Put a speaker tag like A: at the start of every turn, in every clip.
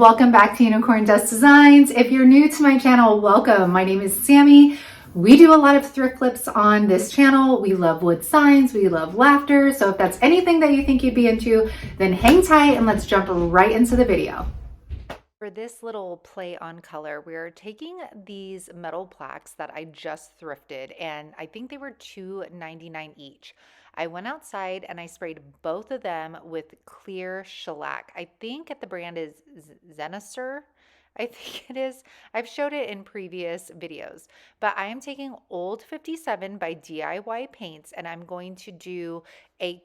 A: Welcome back to Unicorn Dust Designs. If you're new to my channel, welcome. My name is Sammy. We do a lot of thrift flips on this channel. We love wood signs, we love laughter. So if that's anything that you think you'd be into, then hang tight and let's jump right into the video. For this little play on color, we're taking these metal plaques that I just thrifted, and I think they were $2.99 each. I went outside and I sprayed both of them with clear shellac. I think the brand is Zenaster. I think it is. I've showed it in previous videos, but I am taking Old 57 by DIY Paints, and I'm going to do a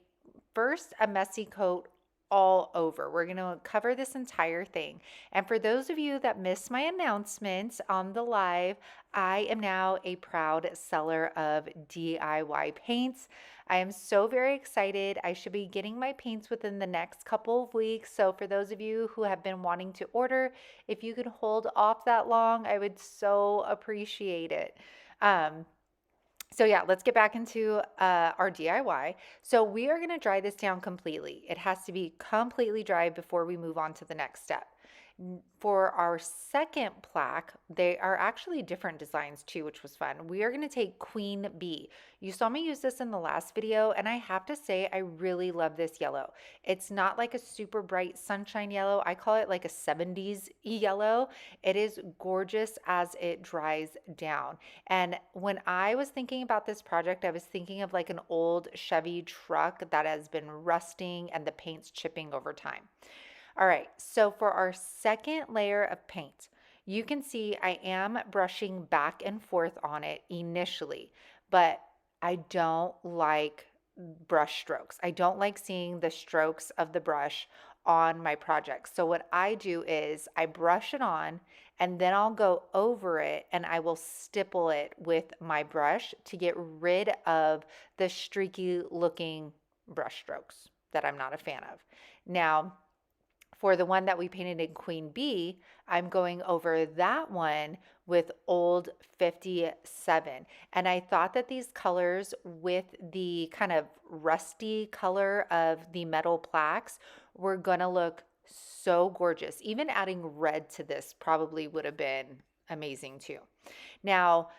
A: messy coat all over. We're going to cover this entire thing. And for those of you that missed my announcement on the live, I am now a proud seller of DIY paints. I am so very excited. I should be getting my paints within the next couple of weeks. So for those of you who have been wanting to order, if you could hold off that long, I would so appreciate it. So yeah, let's get back into our DIY. So we are going to dry this down completely. It has to be completely dry before we move on to the next step. For our second plaque, they are actually different designs too, which was fun. We are going to take Queen Bee. You saw me use this in the last video, and I have to say I really love this yellow. It's not like a super bright sunshine yellow. I call it like a 70s yellow. It is gorgeous as it dries down. And when I was thinking about this project, I was thinking of like an old Chevy truck that has been rusting and the paint's chipping over time. All right, so for our second layer of paint, you can see I am brushing back and forth on it initially, but I don't like brush strokes. I don't like seeing the strokes of the brush on my project. So what I do is I brush it on and then I'll go over it and I will stipple it with my brush to get rid of the streaky looking brush strokes that I'm not a fan of. Now, for the one that we painted in Queen Bee, I'm going over that one with Old 57. And I thought that these colors with the kind of rusty color of the metal plaques were gonna look so gorgeous. Even adding red to this probably would have been amazing too. Now,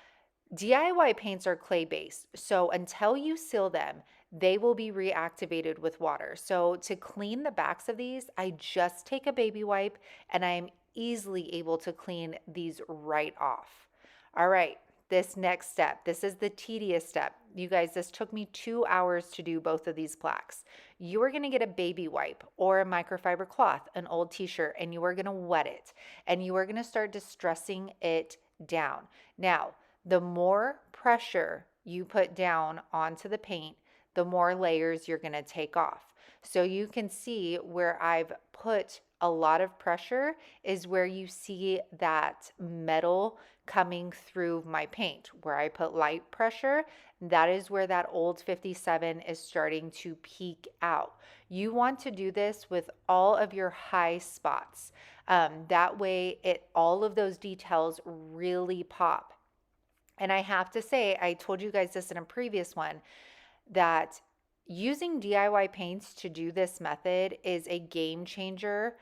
A: DIY paints are clay based, so until you seal them, they will be reactivated with water. So to clean the backs of these, I just take a baby wipe and I am easily able to clean these right off. All right, this next step, this is the tedious step. You guys, this took me 2 hours to do both of these plaques. You are gonna get a baby wipe or a microfiber cloth, an old t-shirt, and you are gonna wet it and you are gonna start distressing it down. Now, the more pressure you put down onto the paint, the more layers you're going to take off. So you can see where I've put a lot of pressure is where you see that metal coming through my paint. Where I put light pressure, that is where that Old 57 is starting to peek out. You want to do this with all of your high spots. That way all of those details really pop. And I have to say, I told you guys this in a previous one, that using DIY paints to do this method is a game changer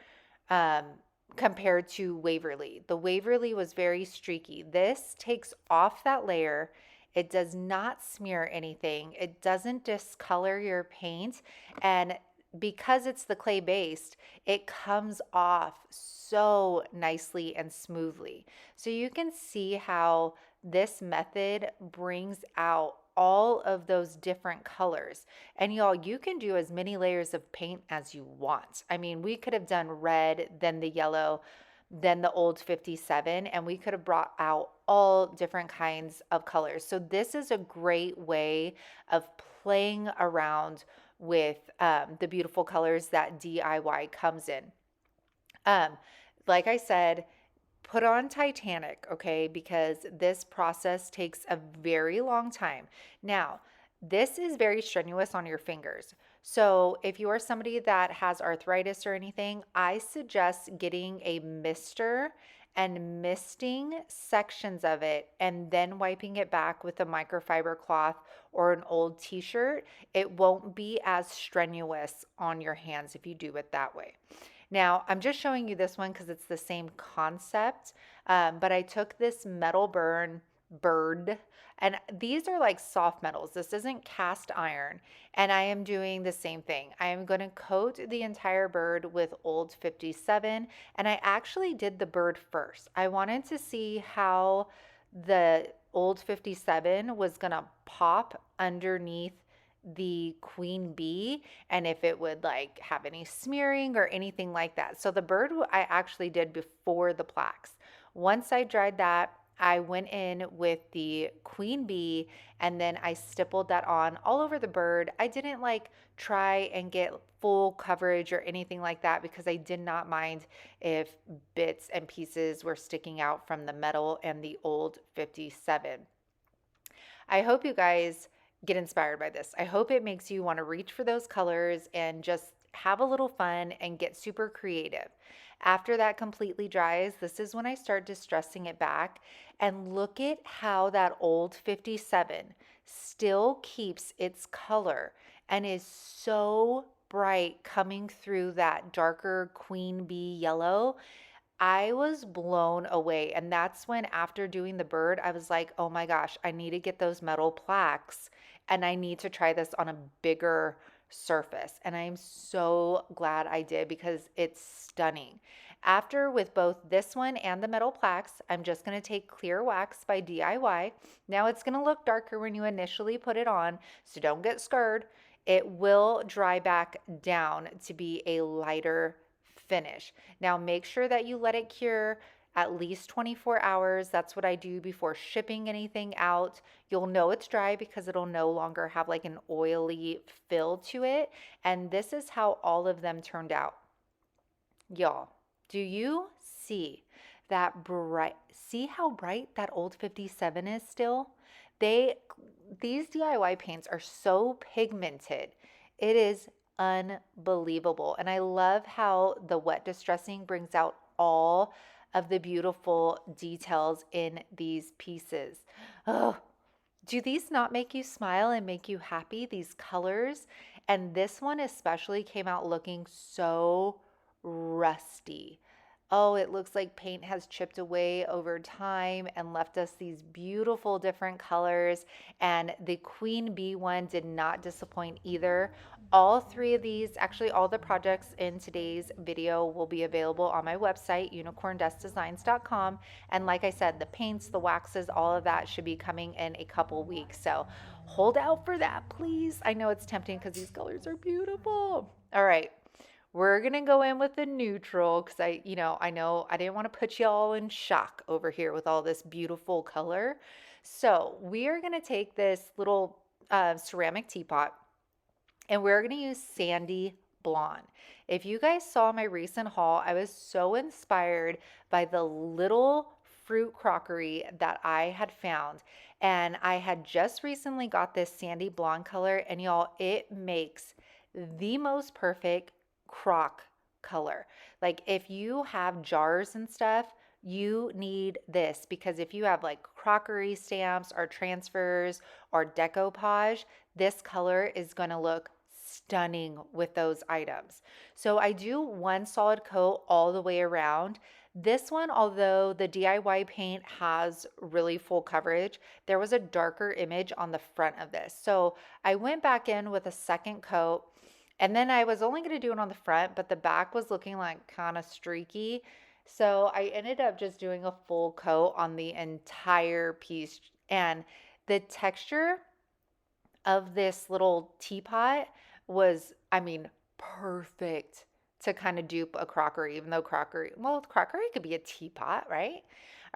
A: compared to Waverly. The Waverly was very streaky. This takes off that layer. It does not smear anything. It doesn't discolor your paint. And because it's the clay based, it comes off so nicely and smoothly. So you can see how this method brings out all of those different colors. And y'all, you can do as many layers of paint as you want. I mean, we could have done red, then the yellow, then the Old 57, and we could have brought out all different kinds of colors. So this is a great way of playing around with the beautiful colors that DIY comes in. Like I said, put on Titanic, okay, because this process takes a very long time. Now, this is very strenuous on your fingers. So if you are somebody that has arthritis or anything, I suggest getting a mister and misting sections of it and then wiping it back with a microfiber cloth or an old t-shirt. It won't be as strenuous on your hands if you do it that way. Now, I'm just showing you this one because it's the same concept, but I took this metal bird, and these are like soft metals. This isn't cast iron, and I am doing the same thing. I am going to coat the entire bird with Old 57, and I actually did the bird first. I wanted to see how the Old 57 was going to pop underneath the queen bee and if it would like have any smearing or anything like that. So the bird I actually did before the plaques. Once I dried that, I went in with the queen bee and then I stippled that on all over the bird. I didn't like try and get full coverage or anything like that because I did not mind if bits and pieces were sticking out from the metal and the Old 57. I hope you guys get inspired by this. I hope it makes you want to reach for those colors and just have a little fun and get super creative. After that completely dries, this is when I start distressing it back and look at how that Old 57 still keeps its color and is so bright coming through that darker queen bee yellow. I was blown away. And that's when, after doing the bird, I was like, oh my gosh, I need to get those metal plaques and I need to try this on a bigger surface. And I'm so glad I did because it's stunning. After, with both this one and the metal plaques, I'm just going to take clear wax by DIY. Now it's going to look darker when you initially put it on, so don't get scared. It will dry back down to be a lighter finish. Now make sure that you let it cure at least 24 hours. That's what I do before shipping anything out. You'll know it's dry because it'll no longer have like an oily fill to it. And this is how all of them turned out. Y'all, do you see that bright? See how bright that Old 57 is still? These DIY paints are so pigmented. It is unbelievable. And I love how the wet distressing brings out all of the beautiful details in these pieces. Oh, do these not make you smile and make you happy, these colors? And this one especially came out looking so rusty. Oh, it looks like paint has chipped away over time and left us these beautiful different colors. And the queen bee one did not disappoint either. All three of these, actually all the projects in today's video, will be available on my website, unicorndustdesigns.com. And like I said, the paints, the waxes, all of that should be coming in a couple weeks. So hold out for that, please. I know it's tempting because these colors are beautiful. All right. We're going to go in with the neutral because I know I didn't want to put y'all in shock over here with all this beautiful color. So we are going to take this little ceramic teapot and we're going to use sandy blonde. If you guys saw my recent haul, I was so inspired by the little fruit crockery that I had found. And I had just recently got this sandy blonde color, and y'all, it makes the most perfect crock color. Like if you have jars and stuff, you need this because if you have like crockery stamps or transfers or decoupage, this color is going to look stunning with those items. So I do one solid coat all the way around. This one, although the DIY paint has really full coverage, there was a darker image on the front of this. So I went back in with a second coat and then I was only going to do it on the front, but the back was looking like kind of streaky. So I ended up just doing a full coat on the entire piece. And the texture of this little teapot was, I mean, perfect to kind of dupe a crockery, even though crockery could be a teapot, right?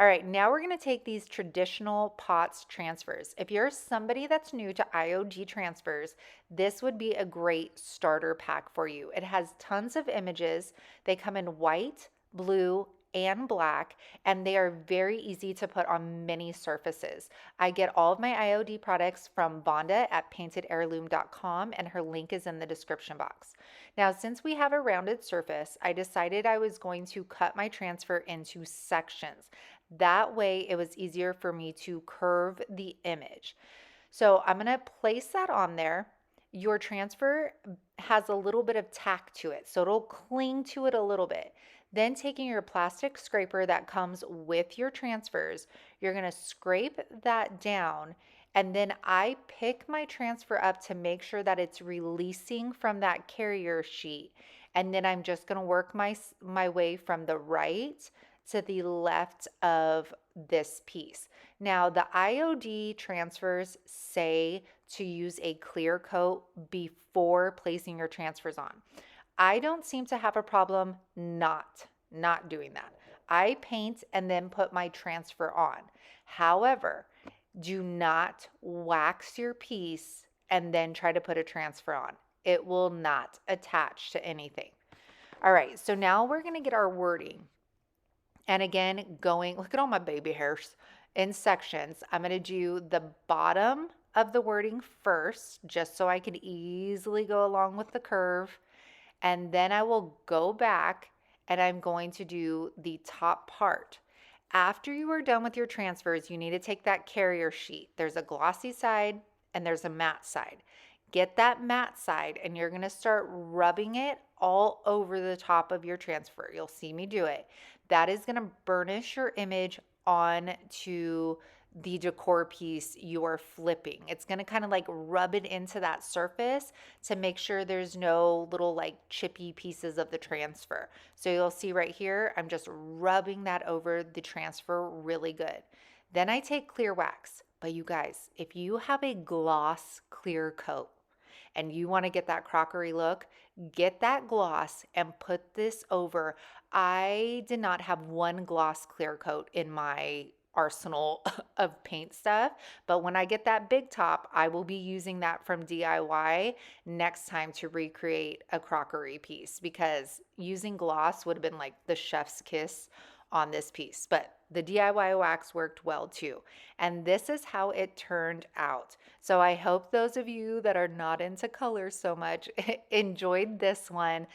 A: All right, now we're going to take these traditional pots transfers. If you're somebody that's new to IOG transfers, this would be a great starter pack for you. It has tons of images. They come in white, blue, and black, and they are very easy to put on many surfaces. I get all of my IOD products from Vonda at paintedheirloom.com, and her link is in the description box. Now, since we have a rounded surface, I decided I was going to cut my transfer into sections. That way, it was easier for me to curve the image. So I'm going to place that on there.
B: your transfer has a little bit of tack to it, so it'll cling to it a little bit. Then taking your plastic scraper that comes with your transfers, you're gonna scrape that down, and then I pick my transfer up to make sure that it's releasing from that carrier sheet. And then I'm just gonna work my way from the right to the left of this piece. Now, the IOD transfers say to use a clear coat before placing your transfers on. I don't seem to have a problem not doing that. I paint and then put my transfer on. However, do not wax your piece and then try to put a transfer on. It will not attach to anything. All right, so now we're gonna get our wording. And again, look at all my baby hairs in sections. I'm gonna do the bottom of the wording first, just so I can easily go along with the curve. And then I will go back and I'm going to do the top part. After you are done with your transfers, you need to take that carrier sheet. There's a glossy side and there's a matte side. Get that matte side and you're gonna start rubbing it all over the top of your transfer. You'll see me do it. That is gonna burnish your image onto the decor piece you're flipping. It's gonna kind of like rub it into that surface to make sure there's no little like chippy pieces of the transfer. So you'll see right here, I'm just rubbing that over the transfer really good. Then I take clear wax. But you guys, if you have a gloss clear coat and you want to get that crockery look, get that gloss and put this over. I did not have one gloss clear coat in my arsenal of paint stuff, but when I get that big top, I will be using that from DIY next time to recreate a crockery piece, because using gloss would have been like the chef's kiss on this piece. But the DIY wax worked well too. And this is how it turned out. So I hope those of you that are not into colors so much enjoyed this one.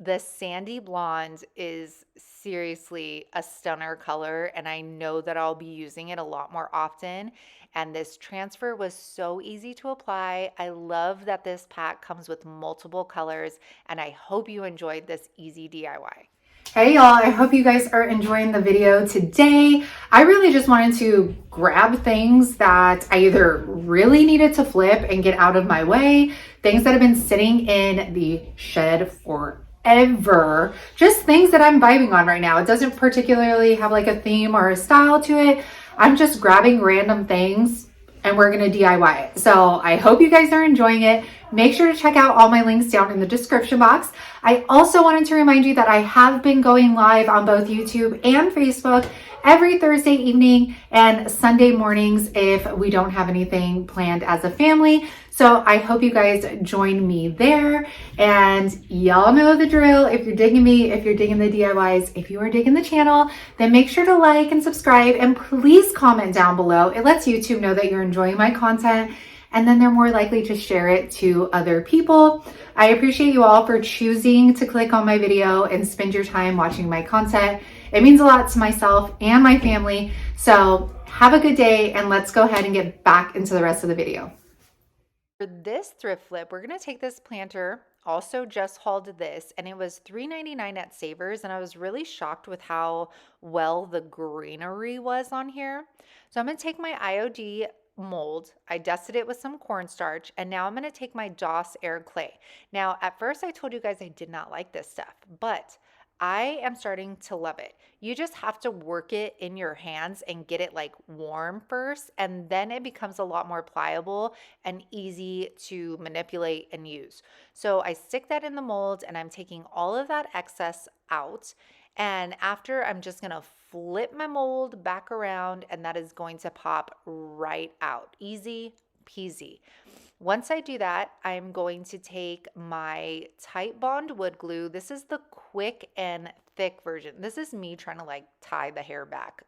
B: The sandy blonde is seriously a stunner color, and I know that I'll be using it a lot more often. And this transfer was so easy to apply. I love that this pack comes with multiple colors, and I hope you enjoyed this easy DIY.
A: Hey y'all, I hope you guys are enjoying the video today. I really just wanted to grab things that I either really needed to flip and get out of my way, things that have been sitting in the shed forever, just things that I'm vibing on right now. It doesn't particularly have like a theme or a style to it. I'm just grabbing random things and we're going to DIY it. So I hope you guys are enjoying it. Make sure to check out all my links down in the description box. I also wanted to remind you that I have been going live on both YouTube and Facebook every Thursday evening and Sunday mornings if we don't have anything planned as a family. So I hope you guys join me there. And y'all know the drill. If you're digging me, if you're digging the DIYs, if you are digging the channel, then make sure to like and subscribe and please comment down below. It lets YouTube know that you're enjoying my content, and then they're more likely to share it to other people. I appreciate you all for choosing to click on my video and spend your time watching my content. It means a lot to myself and my family. So have a good day, and let's go ahead and get back into the rest of the video.
B: For this thrift flip, we're going to take this planter, also just hauled this, and it was $3.99 at Savers, and I was really shocked with how well the greenery was on here. So I'm going to take my IOD mold, I dusted it with some cornstarch, and now I'm going to take my Doss Air clay. Now, at first I told you guys I did not like this stuff, but I am starting to love it. You just have to work it in your hands and get it like warm first, and then it becomes a lot more pliable and easy to manipulate and use. So I stick that in the mold and I'm taking all of that excess out. And after, I'm just gonna flip my mold back around and that is going to pop right out. Easy peasy. Once I do that, I'm going to take my Titebond wood glue. This is the quick and thick version. This is me trying to like tie the hair back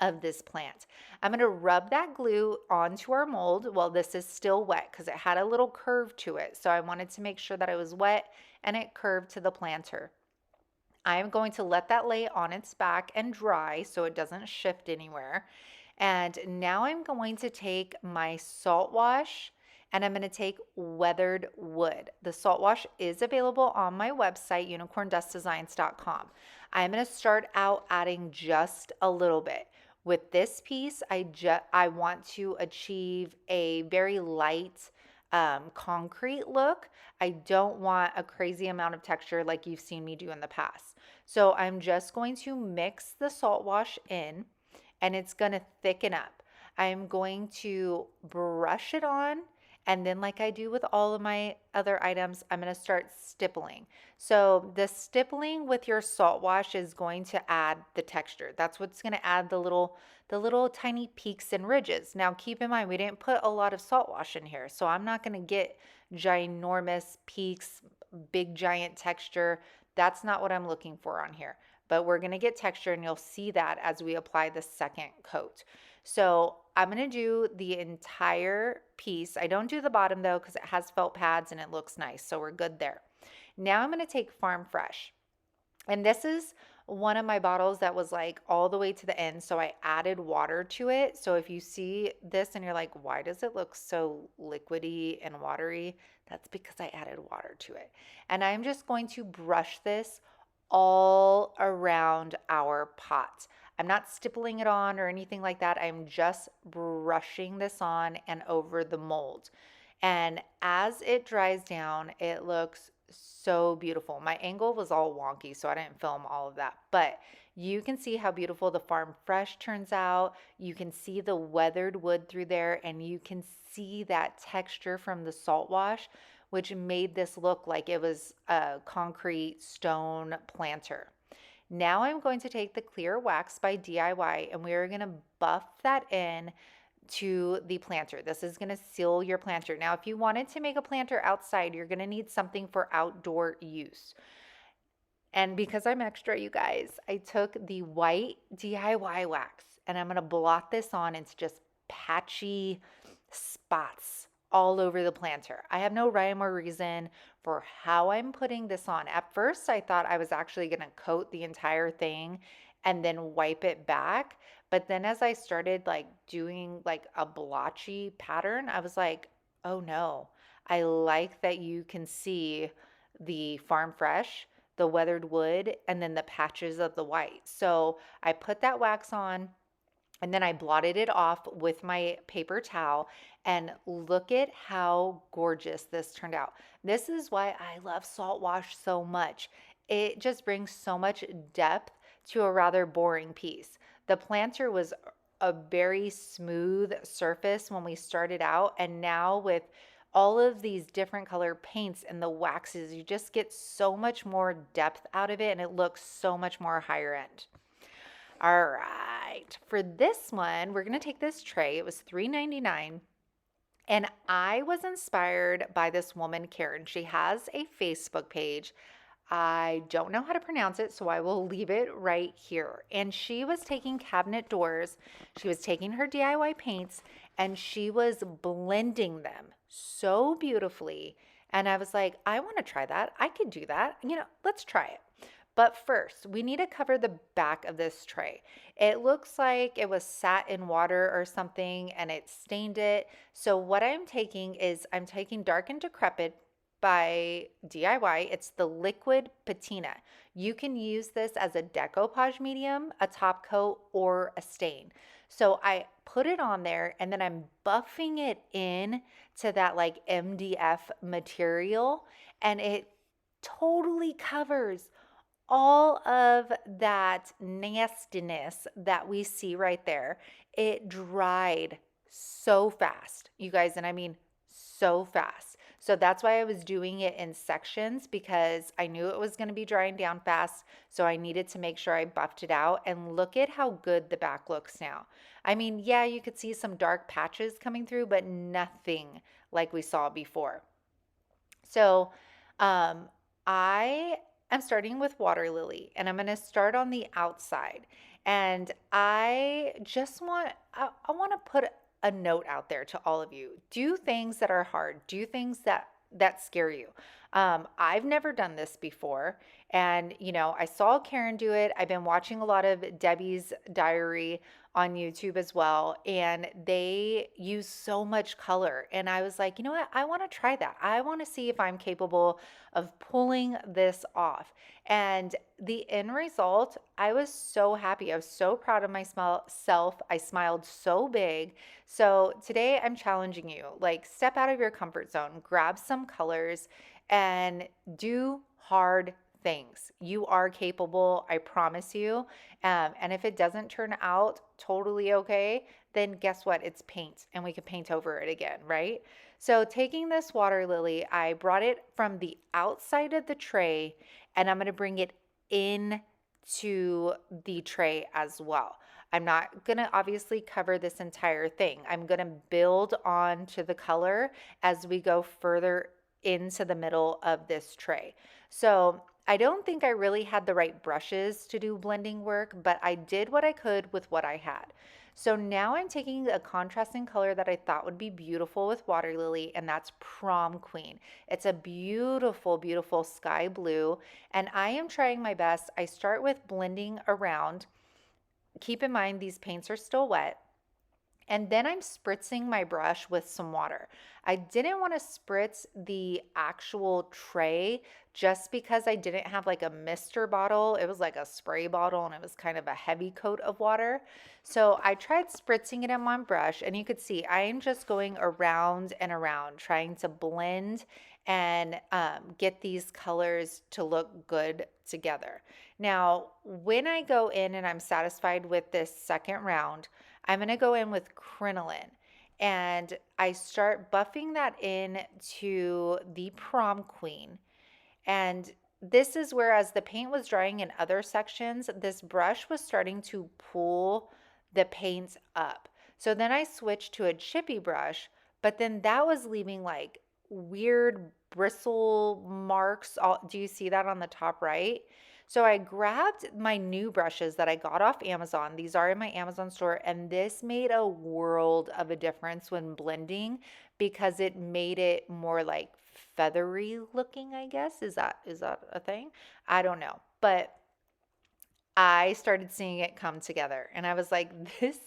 B: of this plant. I'm going to rub that glue onto our mold. Well, this is still wet because it had a little curve to it. So I wanted to make sure that it was wet and it curved to the planter. I am going to let that lay on its back and dry so it doesn't shift anywhere. And now I'm going to take my salt wash and I'm going to take weathered wood. The salt wash is available on my website, unicorndustdesigns.com. I'm going to start out adding just a little bit. With this piece, I want to achieve a very light concrete look. I don't want a crazy amount of texture like you've seen me do in the past. So I'm just going to mix the salt wash in, and it's going to thicken up. I'm going to brush it on, and then like I do with all of my other items, I'm going to start stippling. So the stippling with your salt wash is going to add the texture. That's what's going to add the little tiny peaks and ridges. Now keep in mind we didn't put a lot of salt wash in here, so I'm not going to get ginormous peaks, big giant texture. That's not what I'm looking for on here. But we're going to get texture, and you'll see that as we apply the second coat. So I'm going to do the entire piece. I don't do the bottom though because it has felt pads and it looks nice. So we're good there. Now I'm going to take Farm Fresh. And this is one of my bottles that was like all the way to the end. So I added water to it. So if you see this and you're like, why does it look so liquidy and watery? That's because I added water to it. And I'm just going to brush this all around our pot. I'm not stippling it on or anything like that. I'm just brushing this on and over the mold. And as it dries down, it looks so beautiful. My angle was all wonky, so I didn't film all of that. But you can see how beautiful the Farm Fresh turns out. You can see the weathered wood through there, and you can see that texture from the salt wash, which made this look like it was a concrete stone planter. Now I'm going to take the clear wax by DIY, and we are going to buff that in to the planter. This is going to seal your planter. Now, if you wanted to make a planter outside, you're going to need something for outdoor use. And because I'm extra, you guys, I took the white DIY wax, and I'm going to blot this on into just patchy spots all over the planter. I have no rhyme or reason for how I'm putting this on. At first, I thought I was actually going to coat the entire thing and then wipe it back. But then as I started like doing like a blotchy pattern, I was like, oh no, I like that you can see the Farm Fresh, the weathered wood, and then the patches of the white. So I put that wax on, and then I blotted it off with my paper towel, and look at how gorgeous this turned out. This is why I love salt wash so much. It just brings so much depth to a rather boring piece. The planter was a very smooth surface when we started out, and now with all of these different color paints and the waxes, you just get so much more depth out of it, and it looks so much more higher end. All right, for this one, we're gonna take this tray. It was $3.99, and I was inspired by this woman, Karen. She has a Facebook page. I don't know how to pronounce it, so I will leave it right here. And she was taking cabinet doors, she was taking her DIY paints, and she was blending them so beautifully. And I was like, I want to try that. I could do that. Let's try it. But first, we need to cover the back of this tray. It looks like it was sat in water or something and it stained it. So what I'm taking is I'm taking Dark and Decrepit by DIY. It's the liquid patina. You can use this as a decoupage medium, a top coat, or a stain. So I put it on there, and then I'm buffing it in to that like MDF material, and it totally covers all of that nastiness that we see right there. It dried so fast, you guys, and I mean so fast. So that's why I was doing it in sections, because I knew it was going to be drying down fast. So I needed to make sure I buffed it out. And look at how good the back looks now. I mean, yeah, you could see some dark patches coming through, but nothing like we saw before. So I am starting with water lily, and I'm going to start on the outside. And I just I want to put a note out there to all of you. Do things that are hard. Do things that scare you. I've never done this before, and I saw Karen do it. I've been watching a lot of Debbie's Diary on YouTube as well, and they use so much color. And I was like, you know what? I want to try that. I want to see if I'm capable of pulling this off. And the end result, I was so happy. I was so proud of myself. I smiled so big. So today I'm challenging you, like step out of your comfort zone, grab some colors and do hard things. You are capable, I promise you. And if it doesn't turn out totally okay, then guess what? It's paint and we can paint over it again, right? So taking this water lily, I brought it from the outside of the tray and I'm going to bring it in to the tray as well. I'm not going to obviously cover this entire thing. I'm going to build on to the color as we go further into the middle of this tray. So I don't think I really had the right brushes to do blending work, but I did what I could with what I had. So now I'm taking a contrasting color that I thought would be beautiful with water lily, and that's Prom Queen. It's a beautiful, beautiful sky blue, and I am trying my best. I start with blending around. Keep in mind, these paints are still wet. And then I'm spritzing my brush with some water. I didn't want to spritz the actual tray just because I didn't have like a mister bottle. It was like a spray bottle and it was kind of a heavy coat of water. So I tried spritzing it in my brush and you could see I am just going around and around trying to blend and get these colors to look good together. Now, when I go in and I'm satisfied with this second round, I'm going to go in with crinoline and I start buffing that in to the Prom Queen. And this is where, as the paint was drying in other sections, this brush was starting to pull the paint up. So then I switched to a chippy brush, but then that was leaving like weird bristle marks. Do you see that on the top right? So I grabbed my new brushes that I got off Amazon. These are in my Amazon store, and this made a world of a difference when blending because it made it more like feathery looking, I guess. Is that a thing? I don't know. But I started seeing it come together and I was like, this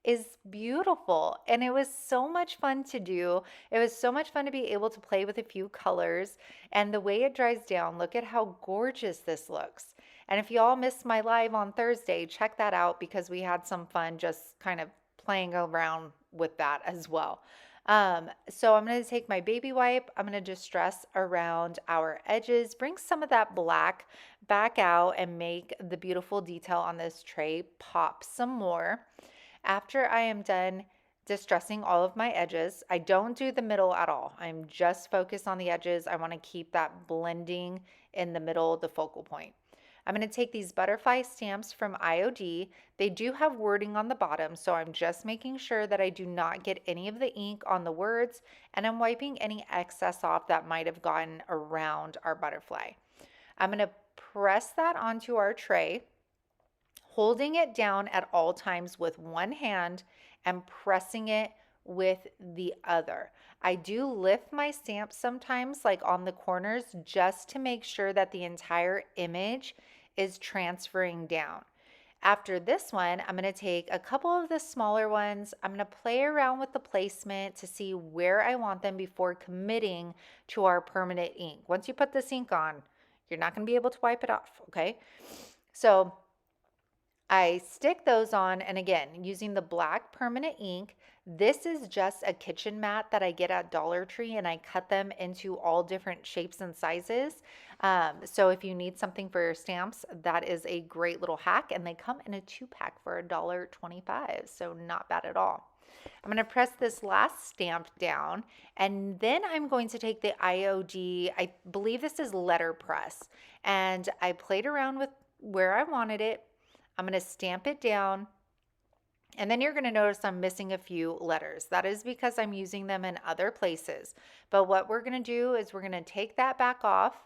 B: is beautiful. And it was so much fun to do. It was so much fun to be able to play with a few colors. And the way it dries down, look at how gorgeous this looks. And if you all missed my live on Thursday, check that out because we had some fun just kind of playing around with that as well. So I'm going to take my baby wipe. I'm going to distress around our edges, bring some of that black back out and make the beautiful detail on this tray pop some more. After I am done distressing all of my edges, I don't do the middle at all. I'm just focused on the edges. I want to keep that blending in the middle, the focal point. I'm going to take these butterfly stamps from IOD. They do have wording on the bottom, so I'm just making sure that I do not get any of the ink on the words, and I'm wiping any excess off that might have gotten around our butterfly. I'm going to press that onto our tray, holding it down at all times with one hand and pressing it with the other. I do lift my stamps sometimes, like on the corners, just to make sure that the entire image is transferring down. After this one, I'm going to take a couple of the smaller ones. I'm going to play around with the placement to see where I want them before committing to our permanent ink. Once you put this ink on, you're not going to be able to wipe it off, okay? So I stick those on, and again, using the black permanent ink. This is just a kitchen mat that I get at Dollar Tree, and I cut them into all different shapes and sizes. So if you need something for your stamps, that is a great little hack, and they come in a 2-pack for $1.25, so not bad at all. I'm going to press this last stamp down, and then I'm going to take the IOD, I believe this is letterpress, and I played around with where I wanted it. I'm going to stamp it down, and then you're going to notice I'm missing a few letters. That is because I'm using them in other places. But what we're going to do is we're going to take that back off,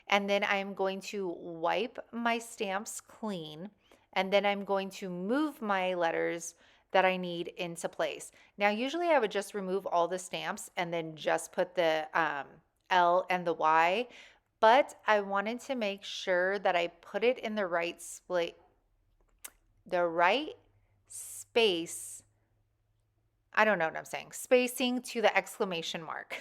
B: and then I'm going to wipe my stamps clean, and then I'm going to move my letters that I need into place. Now, usually I would just remove all the stamps and then just put the L and the Y, but I wanted to make sure that I put it in the right split, the right space. I don't know what I'm saying, spacing to the exclamation mark.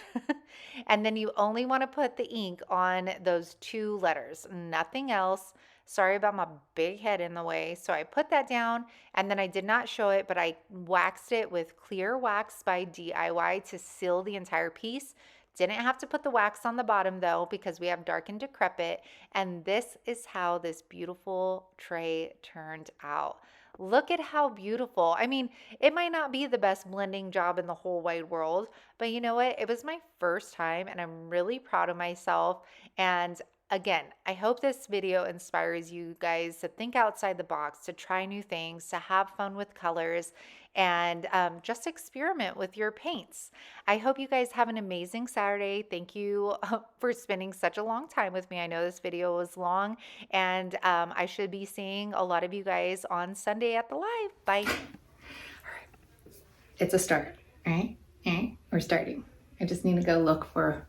B: And then you only want to put the ink on those 2 letters, nothing else. Sorry about my big head in the way. So I put that down and then I did not show it, but I waxed it with clear wax by DIY to seal the entire piece. Didn't have to put the wax on the bottom though, because we have dark and decrepit. And this is how this beautiful tray turned out. Look at how beautiful. I mean, it might not be the best blending job in the whole wide world, but you know what? It was my first time and I'm really proud of myself. And again, I hope this video inspires you guys to think outside the box, to try new things, to have fun with colors, and just experiment with your paints. I hope you guys have an amazing Saturday. Thank you for spending such a long time with me. I know this video was long, and I should be seeing a lot of you guys on Sunday at the live. Bye.
A: It's a start. All right. We're starting. I just need to go look for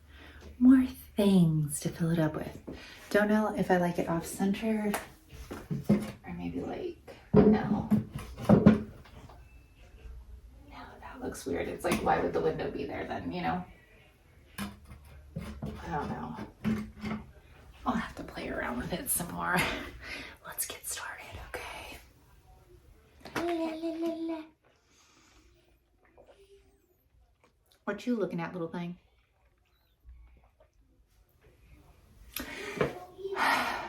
A: more things to fill it up with. Don't know if I like it off-centered or maybe like, no. That looks weird. It's like, why would the window be there then, you know? I don't know. I'll have to play around with it some more. Let's get started, okay? What you looking at, little thing?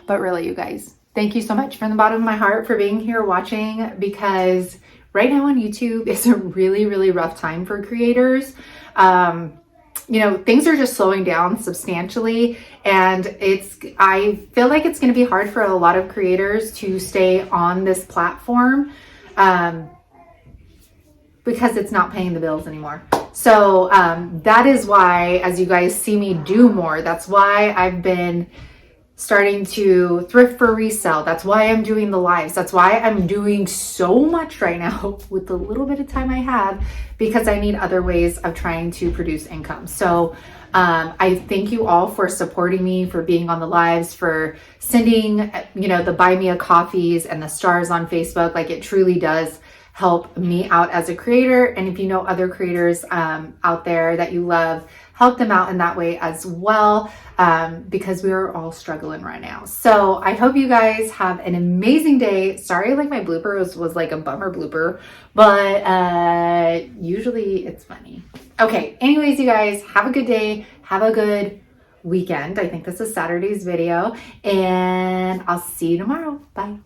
A: But really, you guys, thank you so much from the bottom of my heart for being here watching, because right now on YouTube is a really, really rough time for creators. You know, things are just slowing down substantially, and I feel like it's going to be hard for a lot of creators to stay on this platform because it's not paying the bills anymore. So that is why, as you guys see me do more, that's why I've been starting to thrift for resale. That's why I'm doing the lives. That's why I'm doing so much right now with the little bit of time I have, because I need other ways of trying to produce income. So I thank you all for supporting me, for being on the lives, for sending, you know, the buy me a coffees and the stars on Facebook. Like, it truly does help me out as a creator. And if you know other creators out there that you love, help them out in that way as well, because we are all struggling right now. So I hope you guys have an amazing day. Sorry, like my blooper was like a bummer blooper, but usually it's funny. Okay, anyways, you guys, have a good day. Have a good weekend. I think this is Saturday's video, and I'll see you tomorrow. Bye.